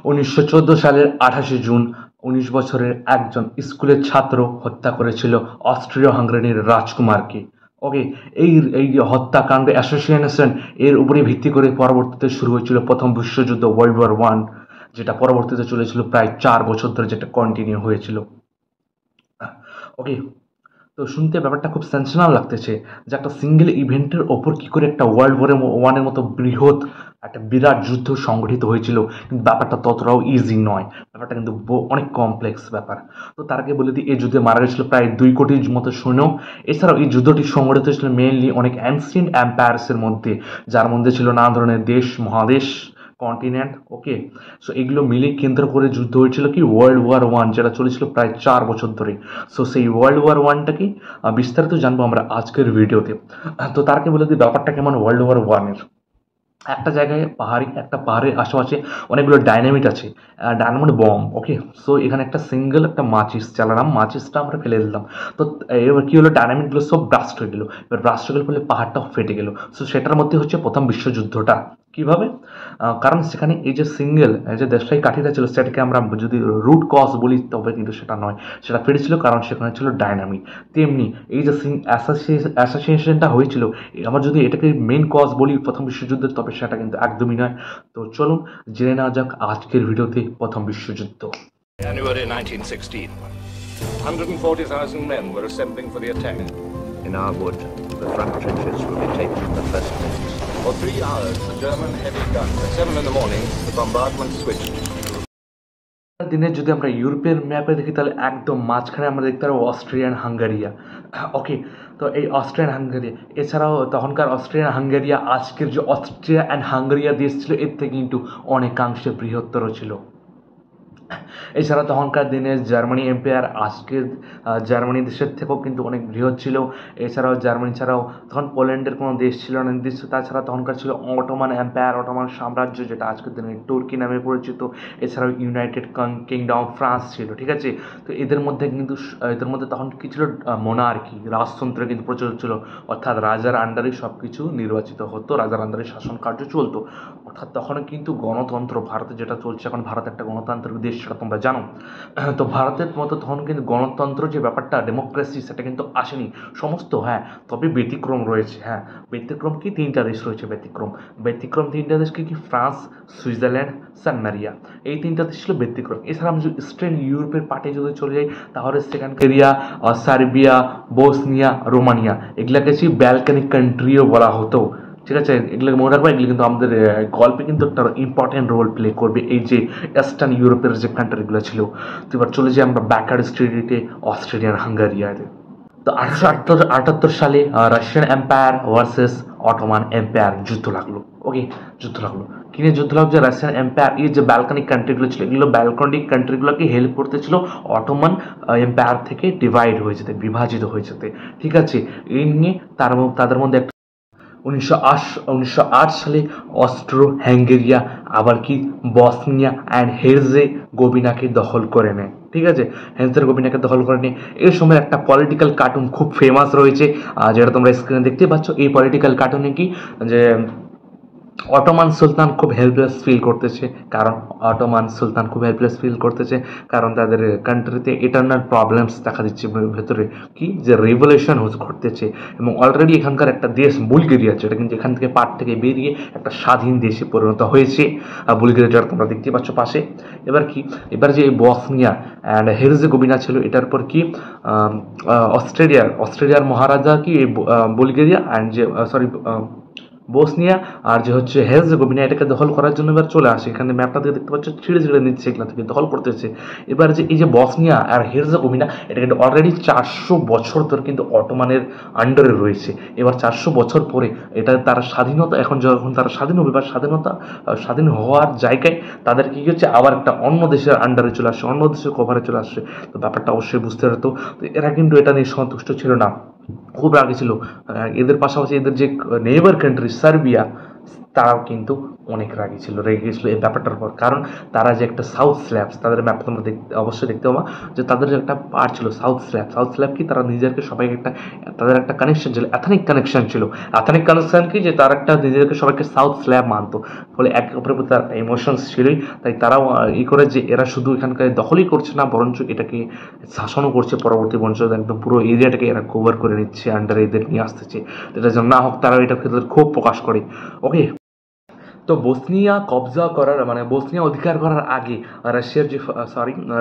1914 সালের 28শে জুন 19 বছরের একজন স্কুলের ছাত্র হত্যা করেছিল অস্ট্রীয় হাঙ্গেরির রাজকুমারকে। ওকে, এই এই হত্যাকাণ্ড অ্যাসোসিয়েশন এর উপরে ভিত্তি করে পরবর্তীতে শুরু হয়েছিল প্রথম বিশ্বযুদ্ধ, ওয়ার্ল্ড ওয়ার 1, যেটা পরবর্তীতে চলেছিল প্রায় 4 বছর ধরে, যেটা কন্টিনিউ হয়েছিল। ওকে, তো শুনতে ব্যাপারটা খুব সেন্সেশনাল লাগতেছে যে একটা সিঙ্গেল ইভেন্টের ওপর কি করে একটা ওয়ার্ল্ড ওয়ারের মতো বৃহৎ একটা বিরাট যুদ্ধ সংগঠিত হয়েছিল। কিন্তু ব্যাপারটা ততটাও ইজি নয়, ব্যাপারটা কিন্তু অনেক কমপ্লেক্স ব্যাপার। তো তার আগে বলে দিই, এই যুদ্ধে মারা গেছিল প্রায় 2 কোটির মতো সৈন্য। এছাড়াও এই যুদ্ধটি সংগঠিত হয়েছিল মেইনলি অনেক অ্যানসিয়েন্ট এম্পায়ার্সের মধ্যে, যার মধ্যে ছিল নানা ধরনের দেশ, মহাদেশ, কন্টিনেন্ট। ওকে, সো এগুলো মিলে কেন্দ্র করে যুদ্ধ হয়েছিল কি ওয়ার্ল্ড ওয়ার 1, যেটা চলেছিল প্রায় 4 বছর ধরে। সো সেই ওয়ার্ল্ড ওয়ার 1টা কি বিস্তারিত জানবো আমরা আজকের ভিডিওতে। তো তার আগে বলে দিই ব্যাপারটা কেমন ওয়ার্ল্ড ওয়ার 1-এর। একটা পাহাড়ের আশেপাশে অনেকগুলো ডাইনামিট আছে, ডায়নামাইট বম। ওকে, সো এখানে একটা সিঙ্গেল একটা মাচিস চালালাম, মাচিসটা আমরা ফেলে দিলাম। তো এবার কি হলো, ডায়নামিটগুলো সব ব্রাস্ট হয়ে গেল। এবার ব্রাস্ট হয়ে গেলে ফলে পাহাড়টাও ফেটে গেল। সো সেটার মধ্যে হচ্ছে প্রথম বিশ্বযুদ্ধটা। কিভাবে? কারণ সেখানে এই যে দেশলাই কাঠিটা ছিল, সেটাকে আমরা যদি রুট কজ বলি তবে কিন্তু সেটা নয়, সেটা ফেটেছিল কারণ সেখানে ছিল ডায়নামিট। তেমনি এই যে অ্যাসোসিয়েশনটা হয়েছিল, আমরা যদি এটাকে মেন কজ বলি প্রথম বিশ্বযুদ্ধের, তবে সেটা কিন্তু একদমই নয়। তো চলুন জেনে নেওয়া যাক আজকের ভিডিওতে প্রথম বিশ্বযুদ্ধ। January 1916. 140,000 men were assembling for the attack. In our wood, the front trenches will be taken in the first place. For 3 hours, the German heavy guns. At 7 in the morning, the bombardment switched. দিনে যদি আমরা ইউরোপের ম্যাপে দেখি, তাহলে একদম মাঝখানে আমরা দেখতে পারবো অস্ট্রিয়ান হাঙ্গেরিয়া। ওকে, তো এই অস্ট্রিয়ান হাঙ্গেরিয়া, এছাড়াও তখনকার অস্ট্রিয়ান হাঙ্গেরিয়া আজকের যে অস্ট্রিয়া অ্যান্ড হাঙ্গেরিয়া দেশ ছিল এর থেকে কিন্তু অনেকাংশে বৃহত্তর ছিল। এছাড়া তখনকার দিনে জার্মানি এম্পায়ার আজকের জার্মানি দেশের থেকেও কিন্তু অনেক বৃহৎ ছিল। এছাড়াও জার্মানি ছাড়াও তখন পোল্যান্ডের কোনো দেশ ছিল না নির্দিষ্ট। তাছাড়া তখনকার ছিল অটোমান এম্পায়ার, অটোমান সাম্রাজ্য, যেটা আজকের দিনে তুর্কি নামে পরিচিত। এছাড়াও ইউনাইটেড কিংডম ফ্রান্স ছিল। ঠিক আছে, তো এদের মধ্যে তখন কী ছিল, মোনার্কি, রাজতন্ত্র কিন্তু প্রচলিত ছিল, অর্থাৎ রাজার আন্ডারে সব কিছু নির্বাচিত হতো, রাজার আন্ডারে শাসন কার্য চলতো। অর্থাৎ তখন কিন্তু গণতন্ত্র, ভারতে যেটা চলছে এখন, ভারত একটা গণতান্ত্রিক দেশ, সেটা তোমরা জানো। তো ভারতের মতো তখন কিন্তু গণতন্ত্র যে ব্যাপারটা, ডেমোক্রেসি, সেটা কিন্তু আসেনি সমস্ত। তবে ব্যতিক্রম রয়েছে। ব্যতিক্রম কি, 3টা দেশ রয়েছে ব্যতিক্রম 3টা দেশ কি, ফ্রান্স, সুইজারল্যান্ড, সান মারিয়া। এই 3টা দেশ ছিল ব্যতিক্রম। এছাড়া আমি যদি ইস্টার্ন ইউরোপের পার্টে যদি চলে যাই, তাহলে সেখানকারিয়া, সার্বিয়া, বোসনিয়া, রোমানিয়া, এগুলাকে ব্যালকানিক কান্ট্রিও বলা হতো। ঠিক আছে, এগুলোকে মনে রাখবো, এগুলো কিন্তু আমাদের গল্পে কিন্তু একটা ইম্পর্টেন্ট রোল প্লে করবে, এই যে ইস্টার্ন ইউরোপের যে কান্ট্রিগুলো ছিল। তো এবার চলে যাই আমরা ব্যাকওয়ার্ড স্টেডিতে, অস্ট্রেলিয়ান হাঙ্গেরিয়াতে। তো 1878 সালে Russian empire versus Ottoman empire যুদ্ধ লাগলো। কি নিয়ে যুদ্ধ লাগলো? যে রাশিয়ান এম্পায়ার, এই যে ব্যালকানিক কান্ট্রিগুলো ছিল, এগুলো ব্যালকানিক কান্ট্রিগুলোকে হেল্প করতেছিল অটোমান এম্পায়ার থেকে বিভাজিত হয়ে যেতে। ঠিক আছে, এই নিয়ে তাদের মধ্যে 1908 সালে অস্ট্রো হাঙ্গেরিয়া আবার কি বসনিয়া অ্যান্ড হের্জেগোভিনাকে দখল করে নেয়। ঠিক আছে, হের্জেগোভিনাকে দখল করে নিয়ে এই সময় একটা পলিটিক্যাল কার্টুন খুব ফেমাস রয়েছে, যেটা তোমরা স্ক্রিনে দেখতে পাচ্ছ। এই পলিটিক্যাল কার্টুনে কি, যে অটোমান সুলতান খুব হেল্পলেস ফিল করতেছে, কারণ তাদের কান্ট্রিতে ইটারনাল প্রবলেমস দেখা দিচ্ছে ভেতরে, কি যে রেভলিউশন ঘটতেছে। এবং অলরেডি এখানকার একটা দেশ বুলগেরিয়া, যেটা কিন্তু এখান থেকে পার্ট থেকে বেরিয়ে একটা স্বাধীন দেশে পরিণত হয়েছে, বুলগেরিয়া, যেটা তোমরা দেখতে পাচ্ছ পাশে। এবার যে বসনিয়া অ্যান্ড হের্জেগোভিনা ছিল, এটার পর কি অস্ট্রেলিয়ার মহারাজা কি বুলগেরিয়া অ্যান্ড যে বসনিয়া আর যে হচ্ছে হের্জেগোভিনা, এটাকে দখল করার জন্য এবার চলে আসে। এখানে ম্যাপটা থেকে দেখতে পাচ্ছ, ছিঁড়ে নিচ্ছে, এগুলো থেকে দখল করতেছে। এবার যে এই যে বসনিয়া আর হের্জেগোভিনা, এটা কিন্তু অলরেডি 400 বছর ধরে কিন্তু অটোমানের আন্ডারে রয়েছে। এবার 400 বছর পরে এটা তার স্বাধীনতা, যখন তারা স্বাধীন হবে, বা স্বাধীন হওয়ার জায়গায় তাদের কি হচ্ছে, আবার একটা অন্য দেশের আন্ডারে চলে আসছে, অন্য দেশের কভারে চলে আসছে। তো ব্যাপারটা অবশ্যই বুঝতে পারতো। তো এরা কিন্তু এটা নিয়ে সন্তুষ্ট ছিল না, খুব রাগে ছিল। এদের পাশাপাশি এদের যে নেইবার কান্ট্রি সার্বিয়া, তারাও কিন্তু অনেক রেগে গেছিলো এই ব্যাপারটার পর। কারণ তারা যে একটা সাউথ স্ল্যাবস, তাদের ম্যাপ তোমরা অবশ্যই দেখতে পাবা যে তাদের যে একটা পার্ট ছিল সাউথ স্ল্যাব। সাউথ স্ল্যাব কি, তারা নিজেদেরকে সবাইকে একটা, তাদের একটা কানেকশন ছিল, অ্যাথনিক কানেকশন ছিল। অ্যাথনিক কানেকশন কি, যে তারা একটা নিজেদেরকে সবাইকে সাউথ স্ল্যাব মানতো, ফলে একে অপরের প্রতি তার একটা ইমোশনস ছিলই। তাই তারাও করে যে এরা শুধু এখানকার দখলই করছে না, বরঞ্চ এটাকে শাসনও করছে পরবর্তী বঞ্চল, একদম পুরো এরিয়াটাকে এরা কভার করে নিচ্ছে, আন্ডারে এদের নিয়ে আসতেছে। এটা যেন না হোক, তারা এটার ক্ষেত্রে ক্ষোভ প্রকাশ করে। ওকে, তো বসনিয়া কবজা করার মানে বসনিয়া অধিকার করার আগে রাশিয়ার যে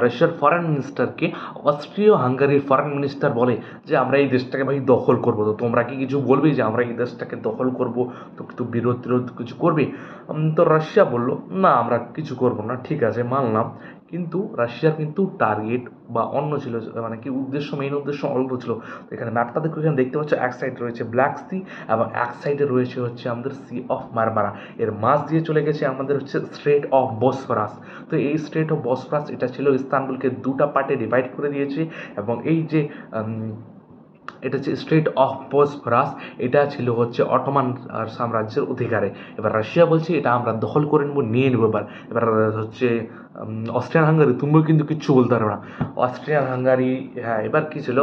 রাশিয়ার ফরেন মিনিস্টারকে অস্ট্রিয় হাঙ্গারির ফরেন মিনিস্টার বলে যে আমরা এই দেশটাকে ভাই দখল করবো, তো তোমরা কি কিছু বলবে যে আমরা এই দেশটাকে দখল করব, তো কিছু বিরোধ কিছু করবে? তো রাশিয়া বলল না, আমরা কিছু করব না। ঠিক আছে, মানলাম। কিন্তু রাশিয়ার কিন্তু টার্গেট বা অন্য ছিল, মানে কি উদ্দেশ্য, মেইন উদ্দেশ্য অল্প ছিল। তো এখানে ম্যাপটা দেখো, এখানে দেখতে পাচ্ছ এক সাইড রয়েছে ব্ল্যাক সি এবং এক সাইডে রয়েছে হচ্ছে আমাদের সি অফ মারমারা। এর মাঝ দিয়ে চলে গেছে আমাদের হচ্ছে স্ট্রেট অফ বসফরাস। তো এই স্ট্রেট অফ বসফরাস এটা ছিল ইস্তানবুলকে দুটা পার্টে ডিভাইড করে দিয়েছে। এবং এই যে এটা হচ্ছে স্ট্রেট অফ বসফরাস, এটা ছিল হচ্ছে অটোমান সাম্রাজ্যের অধিকারে। এবার রাশিয়া বলছে এটা আমরা দখল করে নেবো, নিয়ে নেবো। এবার হচ্ছে অস্ট্রিয়ান হাঙ্গারি, তুমিও কিন্তু কিচ্ছু বলতে পারবে না। অস্ট্রিয়ান হাঙ্গারি, হ্যাঁ, এবার কি ছিল,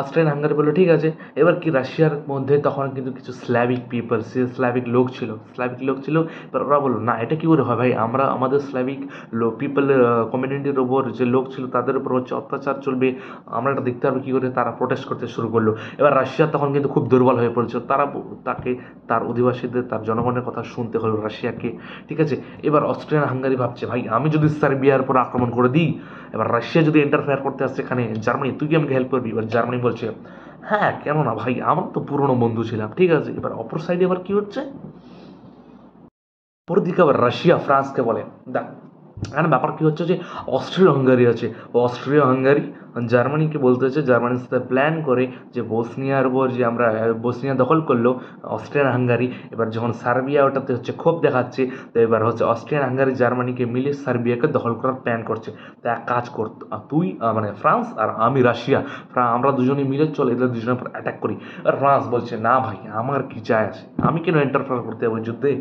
অস্ট্রিয়ান হাঙ্গারি বললো ঠিক আছে। এবার কি, রাশিয়ার মধ্যে তখন কিন্তু কিছু স্ল্যাভিক পিপল, সে স্ল্যাভিক লোক ছিল। এবার ওরা বললো না, এটা কী করে হয় ভাই, আমরা আমাদের স্ল্যাভিক পিপলের কমিউনিটির ওপর যে লোক ছিল তাদের উপর হচ্ছে অত্যাচার চলবে, আমরা এটা দেখতে পারবো কী করে। তারা প্রোটেস্ট করতে শুরু করলো। এবার রাশিয়া তখন কিন্তু খুব দুর্বল হয়ে পড়েছিল, তাকে তার অধিবাসীদের, তার জনগণের কথা শুনতে হলো রাশিয়াকে। ঠিক আছে, এবার অস্ট্রিয়ান হাঙ্গারি ভাবছে ভাই, আমি যদি সার্বিয়ার উপর আক্রমণ করে দিই, এবার রাশিয়া যদি ইন্টারফেয়ার করতে আসছে এখানে, জার্মানি তুই কি আমাকে হেল্প করবি? এবার জার্মানি বলছে হ্যাঁ, কেন না ভাই, আমার তো পুরনো বন্ধু ছিলাম। ঠিক আছে, এবার অপর সাইডে আবার কি হচ্ছে, অপর দিকে আবার রাশিয়া ফ্রান্সকে বলে দেখ, এখানে ব্যাপার কি হচ্ছে যে অস্ট্রিয়া হাঙ্গারি আছে, অস্ট্রিয়া হাঙ্গারি জার্মানিকে বলতে হচ্ছে, জার্মানির সাথে প্ল্যান করে যে বসনিয়ার উপর যে আমরা বসনিয়া দখল করলো অস্ট্রিয়ান হাঙ্গারি। এবার যখন সার্বিয়া ওটাতে হচ্ছে ক্ষোভ দেখাচ্ছে, তো এবার হচ্ছে অস্ট্রিয়ান হাঙ্গারি জার্মানিকে মিলে সার্বিয়াকে দখল করার প্ল্যান করছে। তো এক কাজ করত, তুই মানে ফ্রান্স আর আমি রাশিয়া, আমরা দুজনে মিলে চল এদের দুজনের উপর অ্যাটাক করি। আর ফ্রান্স বলছে না ভাই, আমার কি যায় আসে, আমি কেন ইন্টারফেয়ার করতে যাবো যুদ্ধে?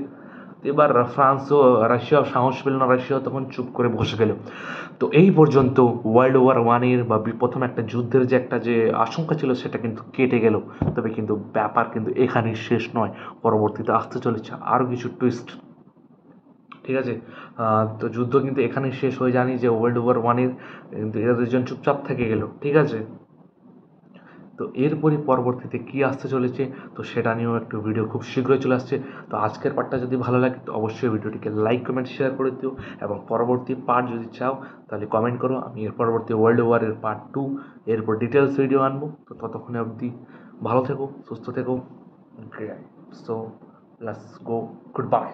এবার ফ্রান্স ও রাশিয়াও সাহস পেল না, রাশিয়াও তখন চুপ করে বসে গেল। তো এই পর্যন্ত ওয়ার্ল্ড ওয়ার 1 বা প্রথম একটা যুদ্ধের যে একটা যে আশঙ্কা ছিল সেটা কিন্তু কেটে গেল। তবে কিন্তু ব্যাপার কিন্তু এখানেই শেষ নয়, পরবর্তীতে আসতে চলেছে আরও কিছু টুইস্ট। ঠিক আছে, তো যুদ্ধ কিন্তু এখানেই শেষ হয়ে জানি যে ওয়ার্ল্ড ওয়ার 1 কিন্তু এরা দুজন চুপচাপ থেকে গেল। ঠিক আছে, তো এরপরই পরবর্তীতে কী আসতে চলেছে, তো সেটা নিয়েও একটু ভিডিও খুব শীঘ্রই চলে আসছে। তো আজকের পার্টটা যদি ভালো লাগে তো অবশ্যই ভিডিওটিকে লাইক কমেন্ট শেয়ার করে দিও, এবং পরবর্তী পার্ট যদি চাও তাহলে কমেন্ট করো, আমি এর পরবর্তী ওয়ার্ল্ড ওয়ারের পার্ট 2 এরপর ডিটেলস ভিডিও আনবো। তো ততক্ষণে অবধি ভালো থেকো, সুস্থ থেকো। So let's go, good bye.